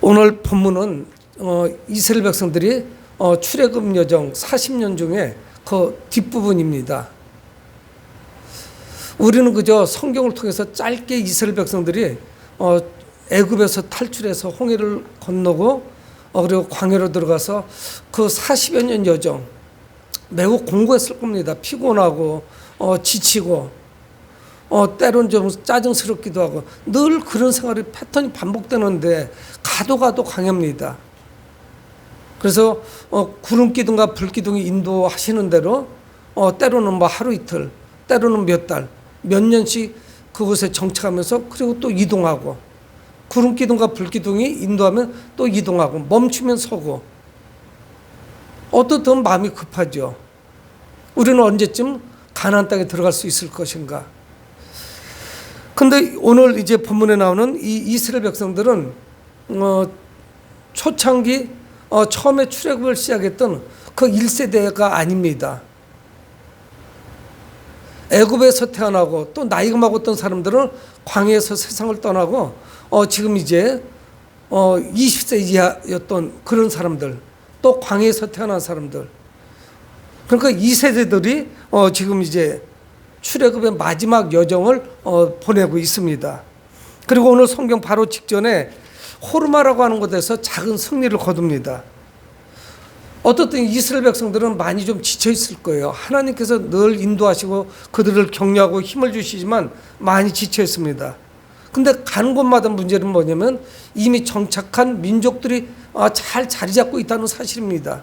오늘 본문은 이스라엘 백성들이 출애굽 여정 40년 중에 그 뒷부분입니다. 우리는 그저 성경을 통해서 짧게 이스라엘 백성들이 애굽에서 탈출해서 홍해를 건너고 그리고 광야로 들어가서 그 40여 년 여정 매우 공고했을 겁니다. 피곤하고 지치고 때론 좀 짜증스럽기도 하고 늘 그런 생활이 패턴이 반복되는데 가도 광야입니다. 그래서 구름 기둥과 불 기둥이 인도하시는 대로 때로는 뭐 하루 이틀, 때로는 몇 달, 몇 년씩 그곳에 정착하면서 그리고 또 이동하고 구름 기둥과 불 기둥이 인도하면 또 이동하고 멈추면 서고 어떻든 마음이 급하죠. 우리는 언제쯤 가나안 땅에 들어갈 수 있을 것인가? 근데 오늘 이제 본문에 나오는 이 이스라엘 백성들은 초창기 처음에 출애굽을 시작했던 그 1세대가 아닙니다. 애굽에서 태어나고 또 나이가 먹었던 사람들은 광야에서 세상을 떠나고 지금 이제 20세 이하였던 그런 사람들, 또 광야에서 태어난 사람들. 그러니까 이 세대들이 지금 이제 출애굽의 마지막 여정을 보내고 있습니다. 그리고 오늘 성경 바로 직전에 호르마라고 하는 곳에서 작은 승리를 거둡니다. 어떻든 이스라엘 백성들은 많이 좀 지쳐 있을 거예요. 하나님께서 늘 인도하시고 그들을 격려하고 힘을 주시지만 많이 지쳐 있습니다. 근데 가는 곳마다 문제는 뭐냐면 이미 정착한 민족들이 잘 자리 잡고 있다는 사실입니다.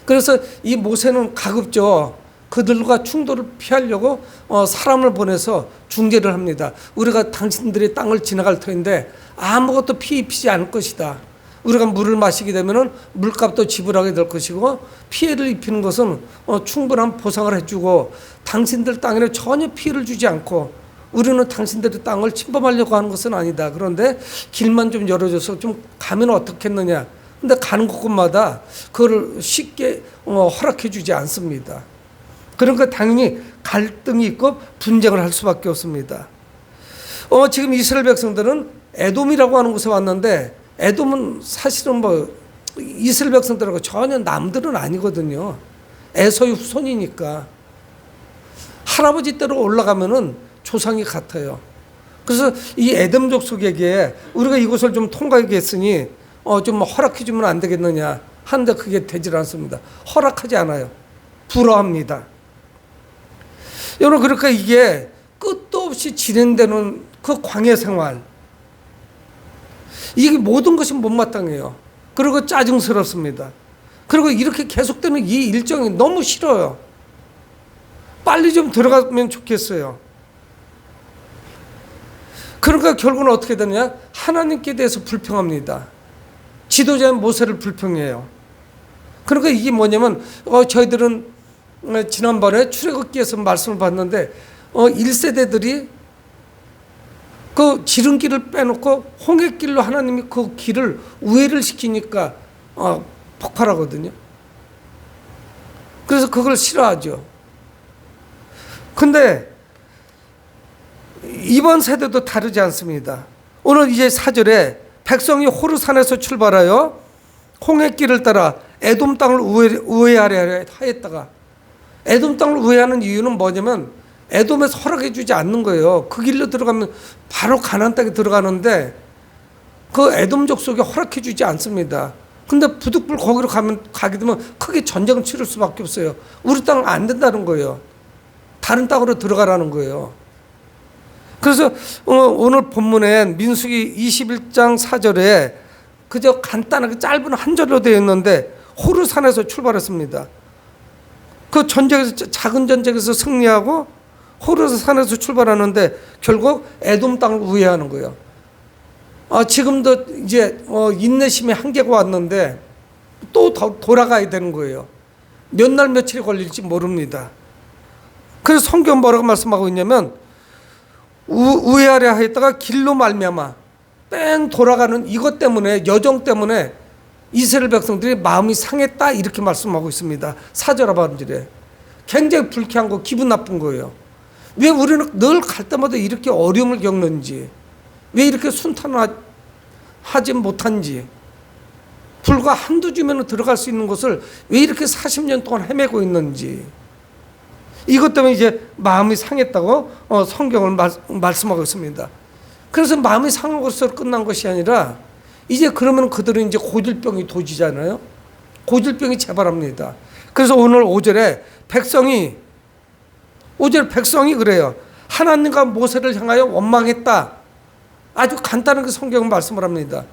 그래서 이 모세는 가급적 그들과 충돌을 피하려고 사람을 보내서 중재를 합니다. 우리가 당신들의 땅을 지나갈 터인데 아무것도 피해 입히지 않을 것이다. 우리가 물을 마시게 되면 물값도 지불하게 될 것이고 피해를 입히는 것은 충분한 보상을 해주고 당신들 땅에는 전혀 피해를 주지 않고 우리는 당신들의 땅을 침범하려고 하는 것은 아니다. 그런데 길만 좀 열어줘서 좀 가면 어떻겠느냐. 근데 가는 곳마다 그걸 쉽게 허락해 주지 않습니다. 그러니까 당연히 갈등이 있고 분쟁을 할 수밖에 없습니다. 지금 이스라엘 백성들은 에돔이라고 하는 곳에 왔는데 에돔은 사실은 뭐 이스라엘 백성들하고 전혀 남들은 아니거든요. 에서의 후손이니까 할아버지 때로 올라가면은 조상이 같아요. 그래서 이 에돔 족속에게 우리가 이곳을 좀 통과하게 했으니 좀 허락해 주면 안 되겠느냐 하는데 그게 되질 않습니다. 허락하지 않아요. 불허합니다. 여러분, 그러니까 이게 끝도 없이 진행되는 그 광야 생활, 이게 모든 것이 못마땅해요. 그리고 짜증스럽습니다. 그리고 이렇게 계속되는 이 일정이 너무 싫어요. 빨리 좀 들어가면 좋겠어요. 그러니까 결국은 어떻게 되느냐? 하나님께 대해서 불평합니다. 지도자인 모세를 불평해요. 그러니까 이게 뭐냐면 저희들은 지난번에 출애굽기에서 말씀을 봤는데 1세대들이 그 지름길을 빼놓고 홍해길로 하나님이 그 길을 우회를 시키니까 폭발하거든요. 그래서 그걸 싫어하죠. 근데 이번 세대도 다르지 않습니다. 오늘 이제 4절에 백성이 호르산에서 출발하여 홍해길을 따라 에돔 땅을 우회하려 하였다가, 에돔 땅을 우회하는 이유는 뭐냐면 에돔에서 허락해 주지 않는 거예요. 그 길로 들어가면 바로 가나안 땅에 들어가는데 그 에돔 족속이 허락해 주지 않습니다. 근데 부득불 거기로 가게 되면 크게 전쟁을 치를 수밖에 없어요. 우리 땅은 안 된다는 거예요. 다른 땅으로 들어가라는 거예요. 그래서 오늘 본문엔 민수기 21장 4절에 그저 간단하게 짧은 한 절로 되어 있는데 호르산에서 출발했습니다. 그 전쟁에서, 작은 전쟁에서 승리하고 호르산에서 출발하는데 결국 에돔 땅을 우회하는 거예요. 지금도 이제 인내심의 한계가 왔는데 또 돌아가야 되는 거예요. 몇 날 며칠이 걸릴지 모릅니다. 그래서 성경 뭐라고 말씀하고 있냐면 우회하려 하였다가 길로 말미암아 뺑 돌아가는 이것 때문에, 여정 때문에 이스라엘 백성들이 마음이 상했다, 이렇게 말씀하고 있습니다. 4절 하반절에 굉장히 불쾌한 거, 기분 나쁜 거예요. 왜 우리는 늘 갈 때마다 이렇게 어려움을 겪는지, 왜 이렇게 순탄하지 하지 못한지, 불과 한두 주면 들어갈 수 있는 곳을 왜 이렇게 40년 동안 헤매고 있는지, 이것 때문에 이제 마음이 상했다고 성경을 말씀하고 있습니다. 그래서 마음이 상한 것으로 끝난 것이 아니라 이제 그러면 그들은 이제 고질병이 도지잖아요. 고질병이 재발합니다. 그래서 오늘 5절에 백성이 그래요. 하나님과 모세를 향하여 원망했다. 아주 간단하게 성경은 말씀을 합니다.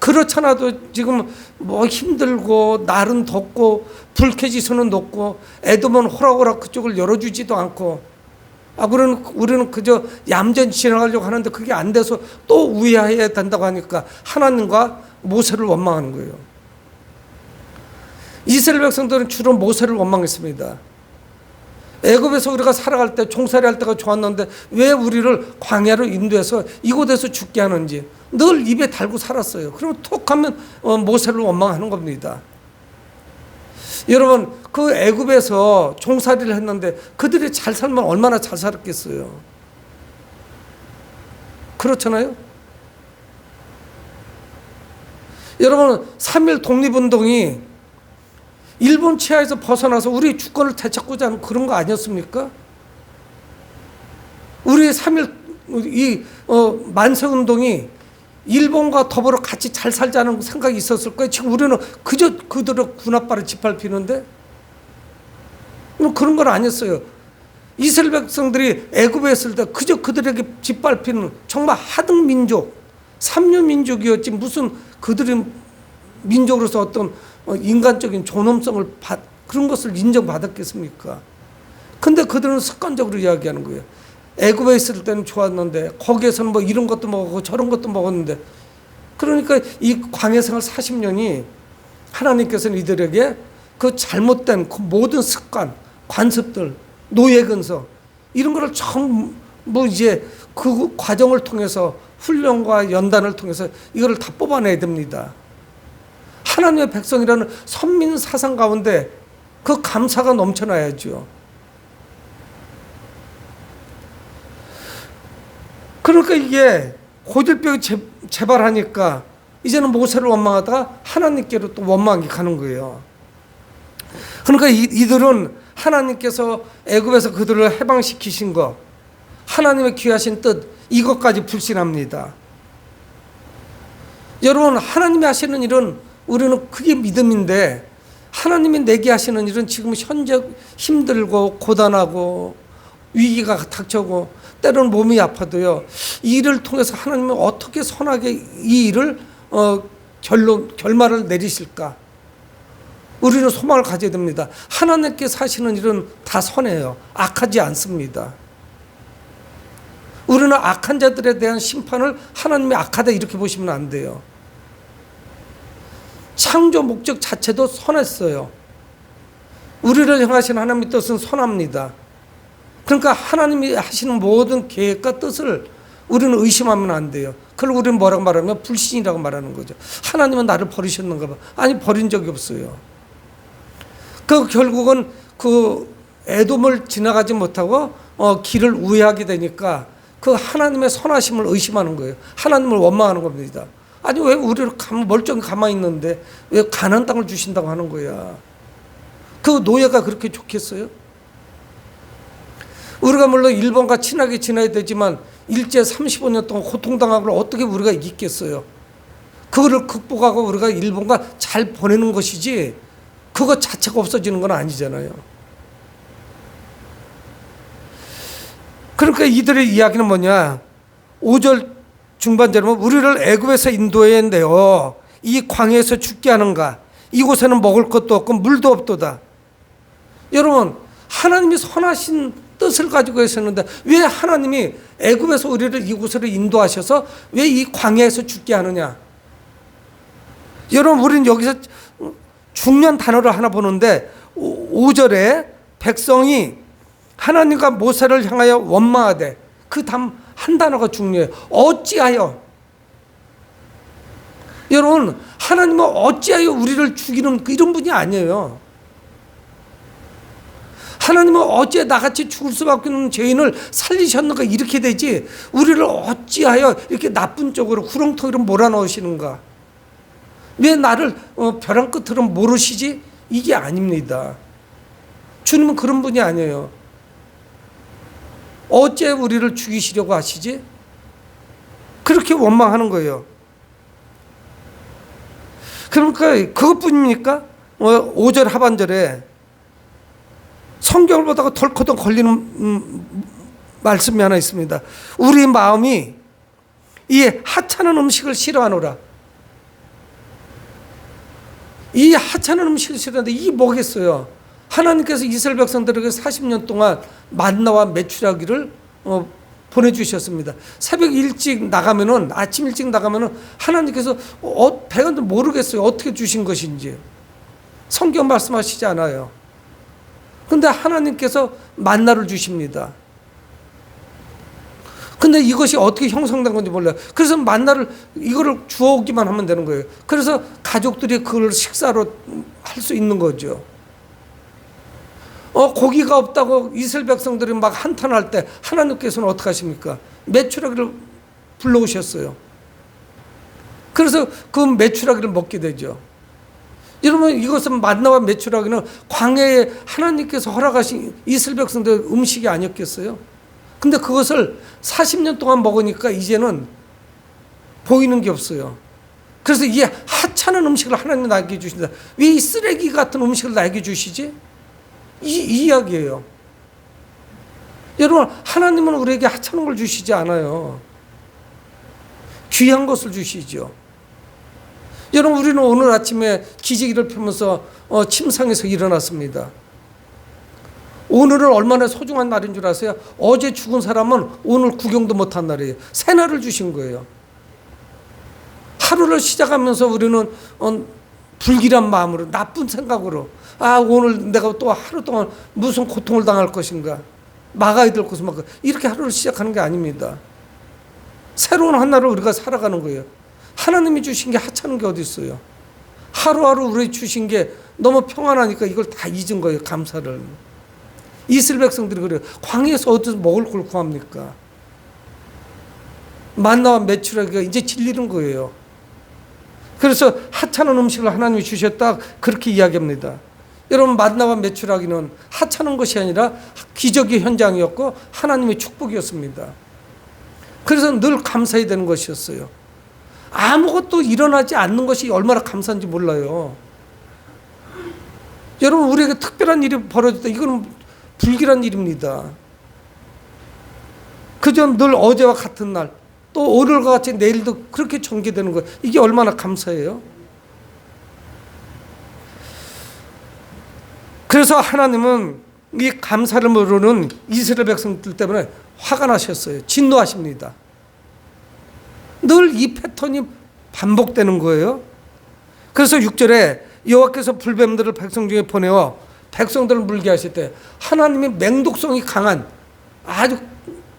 그렇잖아도 지금 뭐 힘들고 날은 덥고 불쾌지수는 높고 에돔은 호락호락 그쪽을 열어주지도 않고, 우리는 그저 얌전히 지나가려고 하는데 그게 안 돼서 또 우회해야 된다고 하니까 하나님과 모세를 원망하는 거예요. 이스라엘 백성들은 주로 모세를 원망했습니다. 애굽에서 우리가 살아갈 때 종살이할 때가 좋았는데 왜 우리를 광야로 인도해서 이곳에서 죽게 하는지 늘 입에 달고 살았어요. 그러면 톡 하면 모세를 원망하는 겁니다. 여러분, 그 애굽에서 종살이를 했는데 그들이 잘 살면 얼마나 잘 살았겠어요. 그렇잖아요. 여러분, 3.1 독립운동이 일본 치하에서 벗어나서 우리 주권을 되찾고자 하는 그런 거 아니었습니까? 우리 3.1 만세운동이 일본과 더불어 같이 잘 살자는 생각이 있었을 거예요. 지금 우리는 그저 그들의 군합발을 짓밟히는데 그런 건 아니었어요. 이스라엘 백성들이 애굽에 있을 때 그저 그들에게 짓밟히는 정말 하등 민족, 삼류 민족이었지 무슨 그들의 민족으로서 어떤 인간적인 존엄성을 그런 것을 인정받았겠습니까? 근데 그들은 습관적으로 이야기하는 거예요. 애굽에 있을 때는 좋았는데 거기에서는 뭐 이런 것도 먹고 저런 것도 먹었는데, 그러니까 이 광야 생활 40년이 하나님께서는 이들에게 그 잘못된 그 모든 습관, 관습들, 노예 근성 이런 거를 전부 이제 그 과정을 통해서 훈련과 연단을 통해서 이거를 다 뽑아내야 됩니다. 하나님의 백성이라는 선민 사상 가운데 그 감사가 넘쳐나야죠. 그러니까 이게 고질병이 재발하니까 이제는 모세를 원망하다가 하나님께로 또 원망이 가는 거예요. 그러니까 이들은 하나님께서 애굽에서 그들을 해방시키신 것, 하나님의 귀하신 뜻, 이것까지 불신합니다. 여러분, 하나님이 하시는 일은 우리는 그게 믿음인데, 하나님이 내게 하시는 일은 지금 현재 힘들고 고단하고 위기가 닥쳐오고 때로는 몸이 아파도요, 이 일을 통해서 하나님은 어떻게 선하게 이 일을 결말을 내리실까? 우리는 소망을 가져야 됩니다. 하나님께서 하시는 일은 다 선해요. 악하지 않습니다. 우리는 악한 자들에 대한 심판을 하나님이 악하다 이렇게 보시면 안 돼요. 창조 목적 자체도 선했어요. 우리를 향하신 하나님의 뜻은 선합니다. 그러니까 하나님이 하시는 모든 계획과 뜻을 우리는 의심하면 안 돼요. 그걸 우리는 뭐라고 말하면 불신이라고 말하는 거죠. 하나님은 나를 버리셨는가 봐. 아니, 버린 적이 없어요. 결국은 그 에돔을 지나가지 못하고 길을 우회하게 되니까 그 하나님의 선하심을 의심하는 거예요. 하나님을 원망하는 겁니다. 아니, 왜 우리를 멀쩡히 가만히 있는데 왜 가나안 땅을 주신다고 하는 거야. 그 노예가 그렇게 좋겠어요? 우리가 물론 일본과 친하게 지내야 되지만 일제 35년 동안 고통당하고 어떻게 우리가 이기겠어요? 그거를 극복하고 우리가 일본과 잘 보내는 것이지 그것 자체가 없어지는 건 아니잖아요. 그러니까 이들의 이야기는 뭐냐? 5절 중반절에 우리를 애굽에서 인도해내어 이 광야에서 죽게 하는가? 이곳에는 먹을 것도 없고 물도 없도다. 여러분, 하나님이 선하신 뜻을 가지고 있었는데 왜 하나님이 애굽에서 우리를 이곳으로 인도하셔서 왜 이 광야에서 죽게 하느냐? 여러분, 우리는 여기서 중요한 단어를 하나 보는데 5절에 백성이 하나님과 모세를 향하여 원망하되, 그 다음 한 단어가 중요해요. 어찌하여. 여러분, 하나님은 어찌하여 우리를 죽이는 이런 분이 아니에요. 하나님은 어찌 나같이 죽을 수밖에 없는 죄인을 살리셨는가 이렇게 되지, 우리를 어찌하여 이렇게 나쁜 쪽으로 구렁텅이로 몰아넣으시는가, 왜 나를 벼랑 끝으로 모르시지, 이게 아닙니다. 주님은 그런 분이 아니에요. 어째 우리를 죽이시려고 하시지? 그렇게 원망하는 거예요. 그러니까 그것뿐입니까? 5절 하반절에 성경을 보다가 덜커덩 걸리는 말씀이 하나 있습니다. 우리 마음이 이 하찮은 음식을 싫어하노라. 이 하찮은 음식을 싫어하는데 이게 뭐겠어요? 하나님께서 이스라엘 백성들에게 40년 동안 만나와 메추라기를 보내주셨습니다. 새벽 일찍 나가면은, 아침 일찍 나가면은 하나님께서 백성들 모르겠어요. 어떻게 주신 것인지. 성경 말씀하시지 않아요. 근데 하나님께서 만나를 주십니다. 근데 이것이 어떻게 형성된 건지 몰라요. 그래서 만나를, 이거를 주워오기만 하면 되는 거예요. 그래서 가족들이 그걸 식사로 할 수 있는 거죠. 고기가 없다고 이스라엘 백성들이 막 한탄할 때 하나님께서는 어떻게 하십니까? 메추라기를 불러오셨어요. 그래서 그 메추라기를 먹게 되죠. 여러분, 이것은 만나와 메추라기는 광야에 하나님께서 허락하신 이스라엘 백성들의 음식이 아니었겠어요? 근데 그것을 40년 동안 먹으니까 이제는 보이는 게 없어요. 그래서 이 하찮은 음식을 하나님이 나에게 주신다. 왜 이 쓰레기 같은 음식을 나에게 주시지? 이 이야기예요. 여러분, 하나님은 우리에게 하찮은 걸 주시지 않아요. 귀한 것을 주시죠. 여러분, 우리는 오늘 아침에 기지개를 펴면서 침상에서 일어났습니다. 오늘은 얼마나 소중한 날인 줄 아세요? 어제 죽은 사람은 오늘 구경도 못한 날이에요. 새날을 주신 거예요. 하루를 시작하면서 우리는 불길한 마음으로, 나쁜 생각으로, 오늘 내가 또 하루 동안 무슨 고통을 당할 것인가, 막아야 될 것을 막, 이렇게 하루를 시작하는 게 아닙니다. 새로운 한 날을 우리가 살아가는 거예요. 하나님이 주신 게 하찮은 게 어디 있어요? 하루하루 우리 주신 게 너무 평안하니까 이걸 다 잊은 거예요. 감사를. 이스라엘 백성들이 그래요. 광야에서 어디서 먹을 걸 구합니까? 만나와 메추라기가 이제 질리는 거예요. 그래서 하찮은 음식을 하나님이 주셨다, 그렇게 이야기합니다. 여러분, 만나와 메추라기는 하찮은 것이 아니라 기적의 현장이었고 하나님의 축복이었습니다. 그래서 늘 감사해야 되는 것이었어요. 아무것도 일어나지 않는 것이 얼마나 감사한지 몰라요. 여러분, 우리에게 특별한 일이 벌어졌다, 이거는 불길한 일입니다. 그저 늘 어제와 같은 날, 또 오늘과 같이 내일도 그렇게 전개되는 거예요. 이게 얼마나 감사해요. 그래서 하나님은 이 감사를 모르는 이스라엘 백성들 때문에 화가 나셨어요. 진노하십니다. 늘 이 패턴이 반복되는 거예요. 그래서 6절에 여호와께서 불뱀들을 백성 중에 보내어 백성들을 물게 하실 때 하나님이 맹독성이 강한, 아주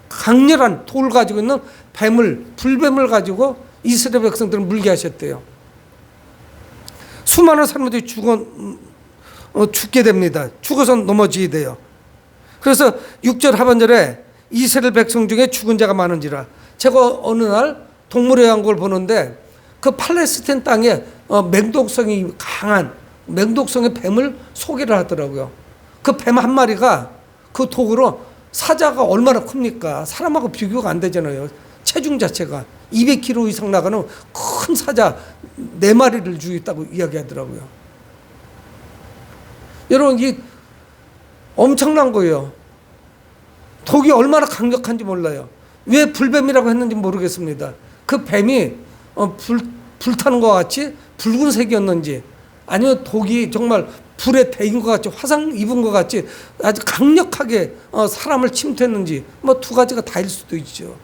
강렬한 돌 가지고 있는 뱀을, 불뱀을 가지고 이스라엘 백성들을 물게 하셨대요. 수많은 사람들이 죽게 됩니다. 죽어서 넘어지게 돼요. 그래서 6절 하반절에 이스라엘 백성 중에 죽은 자가 많은지라. 제가 어느 날 동물의 왕국을 보는데 그 팔레스타인 땅에 맹독성이 강한 맹독성의 뱀을 소개를 하더라고요. 그 뱀 한 마리가 그 독으로, 사자가 얼마나 큽니까? 사람하고 비교가 안 되잖아요. 체중 자체가 200kg 이상 나가는 큰 사자 4마리를 죽였다고 이야기하더라고요. 여러분, 이 엄청난 거예요. 독이 얼마나 강력한지 몰라요. 왜 불뱀이라고 했는지 모르겠습니다. 그 뱀이 불타는 것 같이 붉은색이었는지, 아니면 독이 정말 불에 데인 것 같이, 화상 입은 것 같이 아주 강력하게 사람을 침투했는지, 뭐 두 가지가 다일 수도 있죠.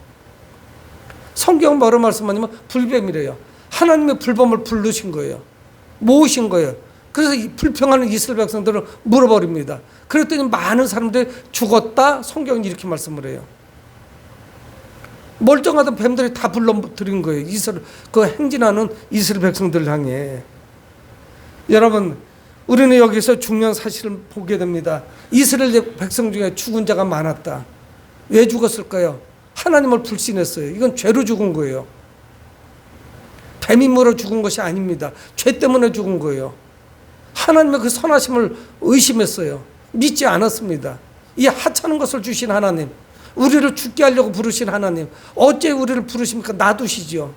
성경은 뭐라고 말씀하냐면 불뱀이래요. 하나님의 불뱀을 부르신 거예요. 모으신 거예요. 그래서 이 불평하는 이스라엘 백성들을 물어버립니다. 그랬더니 많은 사람들이 죽었다, 성경이 이렇게 말씀을 해요. 멀쩡하던 뱀들이 다 불러들인 거예요. 그 행진하는 이스라엘 백성들 향해. 여러분, 우리는 여기서 중요한 사실을 보게 됩니다. 이스라엘 백성 중에 죽은 자가 많았다. 왜 죽었을까요? 하나님을 불신했어요. 이건 죄로 죽은 거예요. 뱀이 물어 죽은 것이 아닙니다. 죄 때문에 죽은 거예요. 하나님의 그 선하심을 의심했어요. 믿지 않았습니다. 이 하찮은 것을 주신 하나님, 우리를 죽게 하려고 부르신 하나님, 어째 우리를 부르십니까? 놔두시죠.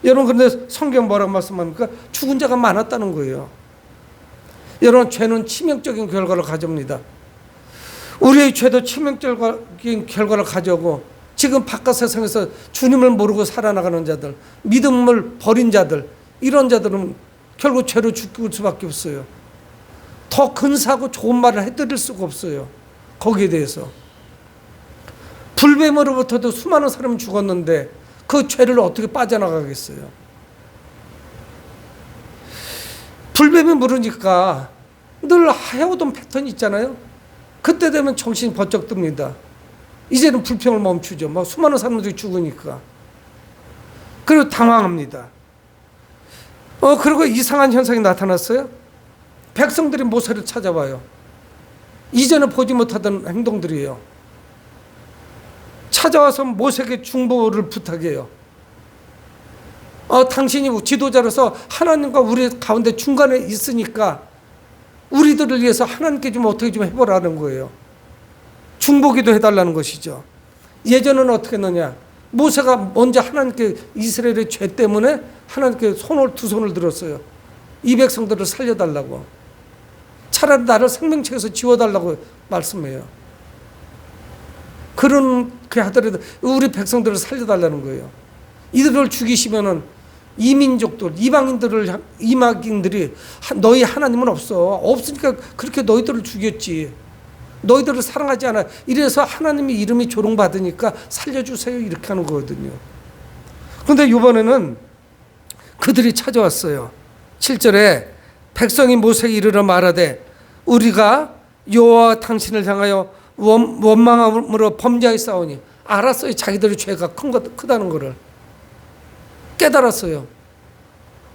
여러분, 그런데 성경 뭐라고 말씀합니까? 죽은 자가 많았다는 거예요. 여러분, 죄는 치명적인 결과를 가져옵니다. 우리의 죄도 치명적인 결과를 가져오고, 지금 바깥 세상에서 주님을 모르고 살아나가는 자들, 믿음을 버린 자들, 이런 자들은 결국 죄로 죽을 수밖에 없어요. 더 근사하고 좋은 말을 해드릴 수가 없어요. 거기에 대해서. 불뱀으로부터도 수많은 사람이 죽었는데 그 죄를 어떻게 빠져나가겠어요? 불뱀이 물으니까 늘 해오던 패턴이 있잖아요. 그때 되면 정신이 번쩍 듭니다. 이제는 불평을 멈추죠. 막 수많은 사람들이 죽으니까. 그리고 당황합니다. 그리고 이상한 현상이 나타났어요. 백성들이 모세를 찾아와요. 이전에 보지 못하던 행동들이에요. 찾아와서 모세에게 중보를 부탁해요. 당신이 지도자로서 하나님과 우리 가운데 중간에 있으니까 우리들을 위해서 하나님께 좀 어떻게 좀 해보라는 거예요. 중보기도 해달라는 것이죠. 예전에는 어떻게 했느냐? 모세가 먼저 하나님께 이스라엘의 죄 때문에 하나님께 두 손을 들었어요. 이 백성들을 살려달라고. 차라리 나를 생명책에서 지워달라고 말씀해요. 그렇게 하더라도 우리 백성들을 살려달라는 거예요. 이들을 죽이시면은 이민족들, 이방인들이 너희 하나님은 없으니까 그렇게 너희들을 죽였지. 너희들을 사랑하지 않아. 이래서 하나님의 이름이 조롱받으니까 살려주세요. 이렇게 하는 거거든요. 그런데 이번에는 그들이 찾아왔어요. 7절에 백성이 모세에게 이르러 말하되 우리가 여호와 당신을 향하여 원망함으로 범죄하였사오니. 알았어요. 자기들의 죄가 크다는 것을 깨달았어요.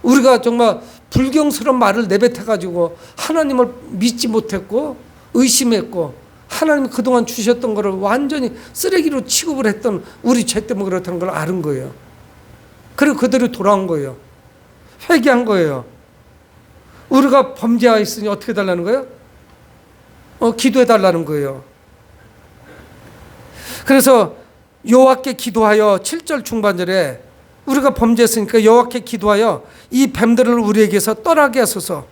우리가 정말 불경스러운 말을 내뱉어가지고 하나님을 믿지 못했고 의심했고 하나님이 그동안 주셨던 것을 완전히 쓰레기로 취급을 했던 우리 죄 때문에 그렇다는 걸 아는 거예요. 그리고 그들이 돌아온 거예요. 회개한 거예요. 우리가 범죄하였으니 어떻게 해달라는 거예요? 기도해달라는 거예요. 그래서 여호와께 기도하여 7절 중반절에 우리가 범죄했으니까 여호와께 기도하여 이 뱀들을 우리에게서 떠나게 하소서.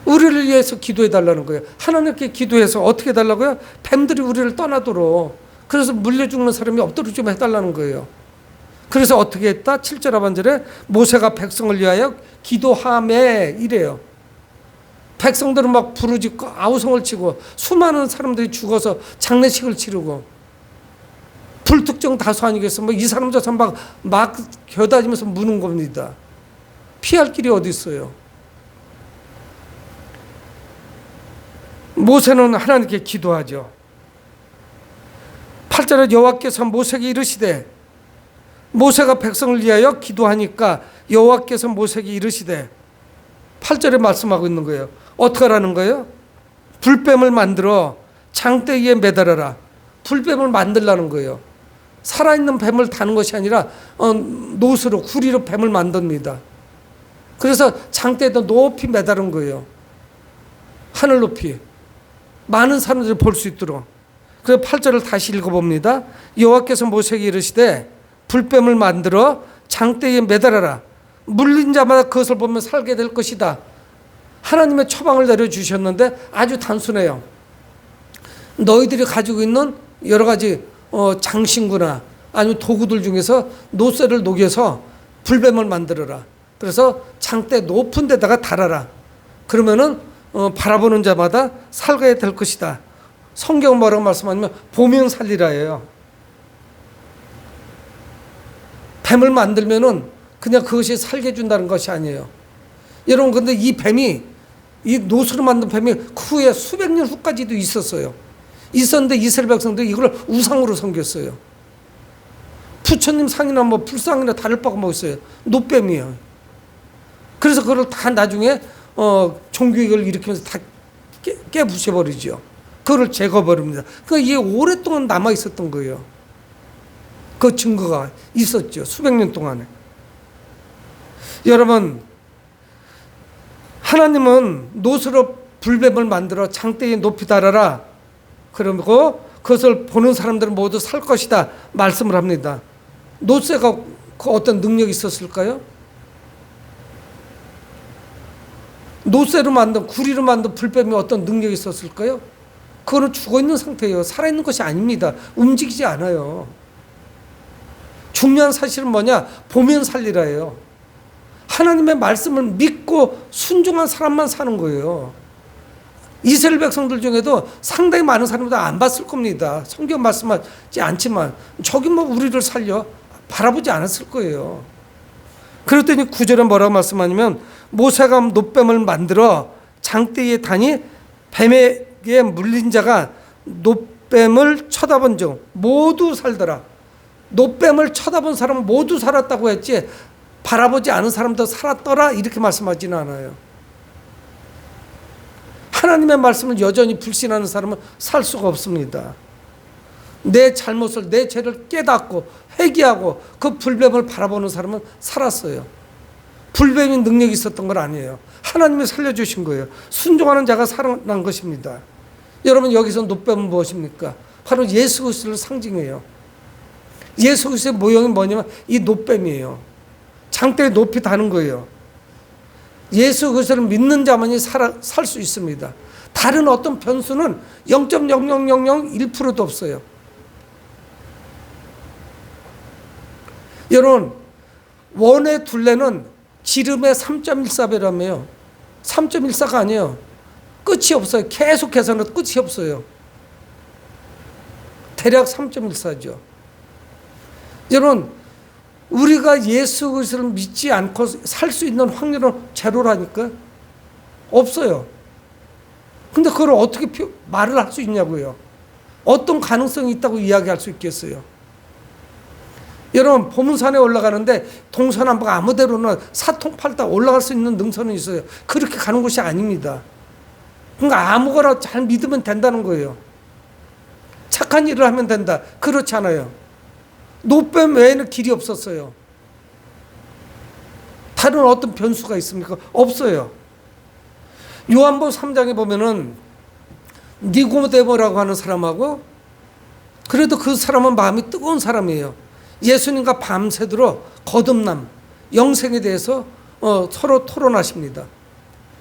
우리를 위해서 기도해달라는 거예요. 하나님께 기도해서 어떻게 해달라고요? 뱀들이 우리를 떠나도록. 그래서 물려 죽는 사람이 없도록 좀 해달라는 거예요. 그래서 어떻게 했다? 7절 하반절에 모세가 백성을 위하여 기도하매 이래요. 백성들은 막 부르짖고 아우성을 치고 수많은 사람들이 죽어서 장례식을 치르고 불특정 다수 아니겠어? 이 사람 저 사람 막 겨다니면서 무는 겁니다. 피할 길이 어디 있어요? 모세는 하나님께 기도하죠. 8절에 여호와께서 모세에게 이르시되 모세가 백성을 위하여 기도하니까 여호와께서 모세에게 이르시되 8절에 말씀하고 있는 거예요. 어떻게 하라는 거예요? 불뱀을 만들어 장대 위에 매달아라. 불뱀을 만들라는 거예요. 살아있는 뱀을 다는 것이 아니라 노스로 구리로 뱀을 만듭니다. 그래서 장대에다 높이 매달은 거예요. 하늘 높이. 많은 사람들이 볼 수 있도록. 그래서 8절을 다시 읽어봅니다. 여호와께서 모세에게 이르시되 불뱀을 만들어 장대에 매달아라. 물린 자마다 그것을 보면 살게 될 것이다. 하나님의 처방을 내려주셨는데 아주 단순해요. 너희들이 가지고 있는 여러 가지 장신구나 아니면 도구들 중에서 노쇠를 녹여서 불뱀을 만들어라. 그래서 장대 높은 데다가 달아라. 그러면은 바라보는 자마다 살게 될 것이다. 성경은 뭐라고 말씀하냐면 보면 살리라예요. 뱀을 만들면은 그냥 그것이 살게 해준다는 것이 아니에요. 여러분, 근데 이 뱀이, 이 노수로 만든 뱀이 후에 수백 년 후까지도 있었어요. 있었는데 이스라엘 백성들이 이걸 우상으로 섬겼어요. 부처님 상이나 불상이나 다를 바가 뭐 있어요. 노뱀이에요. 그래서 그걸 다 나중에 종교개혁을 일으키면서 다 깨부셔버리죠. 그걸 제거버립니다. 그러니까 이게 오랫동안 남아 있었던 거예요. 그 증거가 있었죠. 수백 년 동안에. 여러분, 하나님은 노스로 불뱀을 만들어 장대에 높이 달아라. 그리고 그것을 보는 사람들은 모두 살 것이다. 말씀을 합니다. 노새가 그 어떤 능력이 있었을까요? 노새로 만든, 구리로 만든 불뱀이 어떤 능력이 있었을까요? 그거는 죽어있는 상태예요. 살아있는 것이 아닙니다. 움직이지 않아요. 중요한 사실은 뭐냐? 보면 살리라예요. 하나님의 말씀을 믿고 순종한 사람만 사는 거예요. 이스라엘 백성들 중에도 상당히 많은 사람들 안 봤을 겁니다. 성경 말씀하지 않지만 저기 뭐 우리를 살려 바라보지 않았을 거예요. 그랬더니 9절에 뭐라고 말씀하냐면 모세가 놋뱀을 만들어 장대에 다니 뱀에게 물린 자가 놋뱀을 쳐다본 중 모두 살더라. 놋뱀을 쳐다본 사람은 모두 살았다고 했지 바라보지 않은 사람도 살았더라 이렇게 말씀하지는 않아요. 하나님의 말씀을 여전히 불신하는 사람은 살 수가 없습니다. 내 잘못을, 내 죄를 깨닫고 회개하고 그 불뱀을 바라보는 사람은 살았어요. 불뱀이 능력이 있었던 건 아니에요. 하나님이 살려주신 거예요. 순종하는 자가 살아난 것입니다. 여러분, 여기서 놋뱀은 무엇입니까? 바로 예수 그리스도를 상징해요. 예수 그리스도의 모형이 뭐냐면 이 놋뱀이에요. 장대에 높이 다는 거예요. 예수 그리스도를 믿는 자만이 살 수 있습니다. 다른 어떤 변수는 0.0001%도 없어요. 여러분, 원의 둘레는 지름의 3.14배라며요. 3.14가 아니에요. 끝이 없어요. 계속해서는 끝이 없어요. 대략 3.14죠. 여러분, 우리가 예수 그리스도를 믿지 않고 살 수 있는 확률은 제로라니까? 없어요. 근데 그걸 어떻게 말을 할 수 있냐고요. 어떤 가능성이 있다고 이야기할 수 있겠어요. 여러분, 보문산에 올라가는데 동서남북 아무데로나 사통팔다 올라갈 수 있는 능선은 있어요. 그렇게 가는 곳이 아닙니다. 그러니까 아무거나 잘 믿으면 된다는 거예요. 착한 일을 하면 된다. 그렇지 않아요. 놋뱀 외에는 길이 없었어요. 다른 어떤 변수가 있습니까? 없어요. 요한복음 3장에 보면은 니고데모라고 하는 사람하고 그래도 그 사람은 마음이 뜨거운 사람이에요. 예수님과 밤새도록 거듭남, 영생에 대해서 서로 토론하십니다.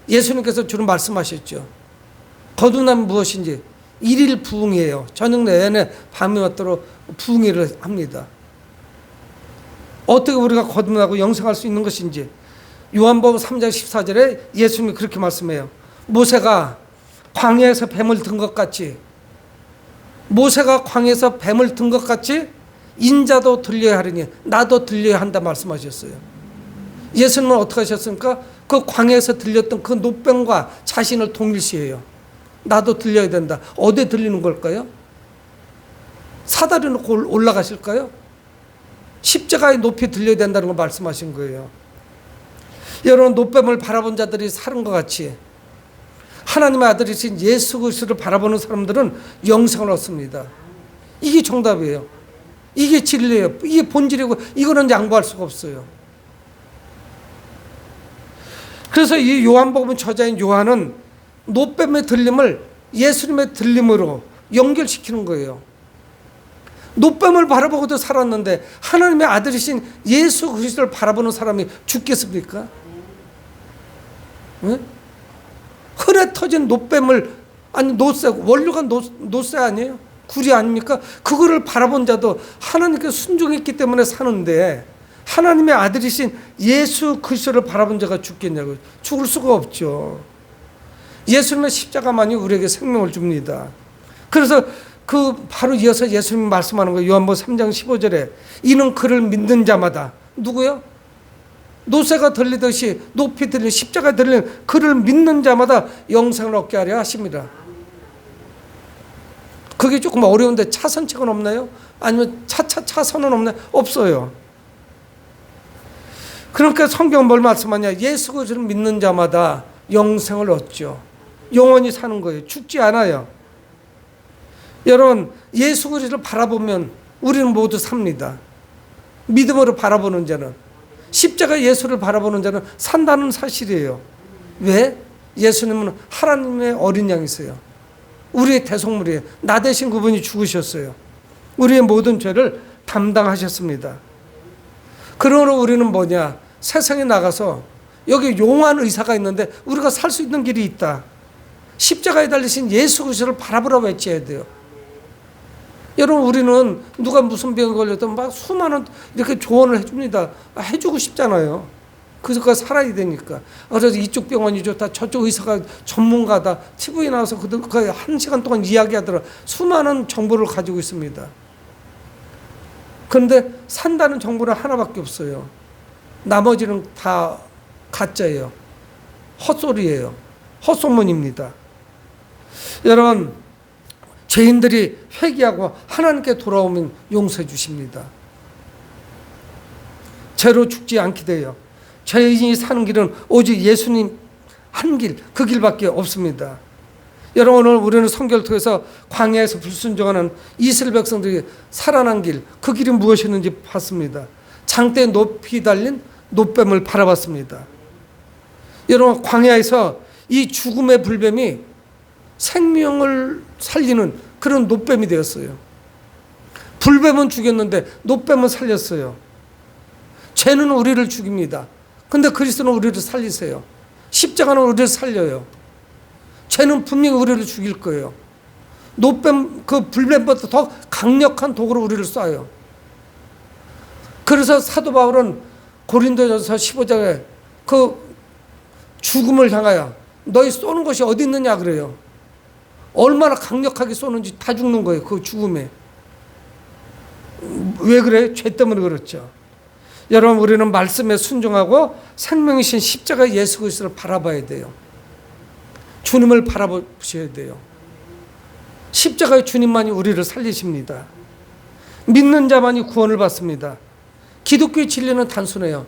예수님께서 주로 말씀하셨죠. 거듭남이 무엇인지 일일 부흥이에요. 저녁 내내 밤이 왔도록 부흥회를 합니다. 어떻게 우리가 거듭나고 영생할 수 있는 것인지 요한복음 3장 14절에 예수님이 그렇게 말씀해요. 모세가 광야에서 뱀을 든 것 같이 모세가 광야에서 뱀을 든 것 같이 인자도 들려야 하리니 나도 들려야 한다 말씀하셨어요. 예수님은 어떻게 하셨습니까? 그 광야에서 들렸던 그 놋뱀과 자신을 동일시해요. 나도 들려야 된다. 어디에 들리는 걸까요? 사다리 놓고 올라가실까요? 십자가에 높이 들려야 된다는 걸 말씀하신 거예요. 여러분, 놋뱀을 바라본 자들이 사는 것 같이 하나님의 아들이신 예수 그리스도를 바라보는 사람들은 영생을 얻습니다. 이게 정답이에요. 이게 진리예요. 이게 본질이고 이거는 양보할 수가 없어요. 그래서 이 요한복음 저자인 요한은 놋뱀의 들림을 예수님의 들림으로 연결시키는 거예요. 놋뱀을 바라보고도 살았는데 하나님의 아들이신 예수 그리스도를 바라보는 사람이 죽겠습니까? 네? 흔해 터진 놋뱀을, 아니 놋새, 원료가 놋새 아니에요? 구리 아닙니까? 그거를 바라본 자도 하나님께 순종했기 때문에 사는데 하나님의 아들이신 예수 그리스도를 바라본 자가 죽겠냐고요. 죽을 수가 없죠. 예수님의 십자가만이 우리에게 생명을 줍니다. 그래서 그 바로 이어서 예수님이 말씀하는 거예요. 요한복음 3장 15절에 이는 그를 믿는 자마다 누구요? 노새가 들리듯이 높이 들리는 십자가 들리는 그를 믿는 자마다 영생을 얻게 하려 하십니다. 그게 조금 어려운데 차선책은 없나요? 아니면 차선은 없나요? 없어요. 그러니까 성경은 뭘 말씀하냐? 예수 그리스도를 믿는 자마다 영생을 얻죠. 영원히 사는 거예요. 죽지 않아요. 여러분, 예수 그리스도를 바라보면 우리는 모두 삽니다. 믿음으로 바라보는 자는, 십자가 예수를 바라보는 자는 산다는 사실이에요. 왜? 예수님은 하나님의 어린 양이세요. 우리의 대속물이에요. 나 대신 그분이 죽으셨어요. 우리의 모든 죄를 담당하셨습니다. 그러므로 우리는 뭐냐? 세상에 나가서 여기 용한 의사가 있는데 우리가 살 수 있는 길이 있다. 십자가에 달리신 예수 그리스도를 바라보라 외쳐야 돼요. 여러분, 우리는 누가 무슨 병에 걸려도 막 수많은 이렇게 조언을 해줍니다. 해주고 싶잖아요. 그가 살아야 되니까. 그래서 이쪽 병원이 좋다, 저쪽 의사가 전문가다, TV에 나와서 그 1시간 동안 이야기하더라. 수많은 정보를 가지고 있습니다. 그런데 산다는 정보는 하나밖에 없어요. 나머지는 다 가짜예요. 헛소리예요. 헛소문입니다. 여러분, 죄인들이 회개하고 하나님께 돌아오면 용서해 주십니다. 죄로 죽지 않게 돼요. 죄인이 사는 길은 오직 예수님 한 길, 그 길밖에 없습니다. 여러분, 오늘 우리는 성경을 통해서 광야에서 불순종하는 이스라엘 백성들이 살아난 길, 그 길이 무엇이었는지 봤습니다. 장대에 높이 달린 놋뱀을 바라봤습니다. 여러분, 광야에서 이 죽음의 불뱀이 생명을 살리는 그런 놋뱀이 되었어요. 불뱀은 죽였는데 놋뱀은 살렸어요. 죄는 우리를 죽입니다. 근데 그리스도는 우리를 살리세요. 십자가는 우리를 살려요. 죄는 분명히 우리를 죽일 거예요. 놋뱀, 그 불뱀보다 더 강력한 도구로 우리를 쏴요. 그래서 사도 바울은 고린도전서 15장에 그 죽음을 향하여 너희 쏘는 것이 어디 있느냐 그래요. 얼마나 강력하게 쏘는지 다 죽는 거예요. 그 죽음에. 왜 그래요? 죄 때문에 그렇죠. 여러분, 우리는 말씀에 순종하고 생명이신 십자가 예수 그리스도를 바라봐야 돼요. 주님을 바라보셔야 돼요. 십자가의 주님만이 우리를 살리십니다. 믿는 자만이 구원을 받습니다. 기독교의 진리는 단순해요.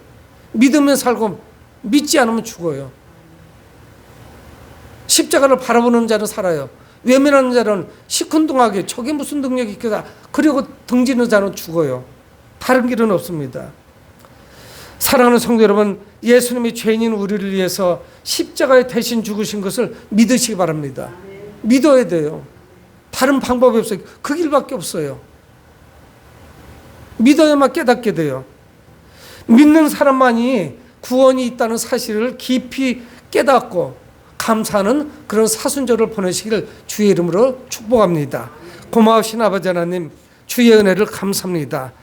믿으면 살고 믿지 않으면 죽어요. 십자가를 바라보는 자는 살아요. 외면하는 자는 시큰둥하게 저게 무슨 능력이 있겠다 그리고 등지는 자는 죽어요. 다른 길은 없습니다. 사랑하는 성도 여러분, 예수님이 죄인인 우리를 위해서 십자가에 대신 죽으신 것을 믿으시기 바랍니다. 믿어야 돼요. 다른 방법이 없어요. 그 길밖에 없어요. 믿어야만 깨닫게 돼요. 믿는 사람만이 구원이 있다는 사실을 깊이 깨닫고 감사하는 그런 사순절을 보내시기를 주의 이름으로 축복합니다. 고마우신 아버지 하나님, 주의 은혜를 감사합니다.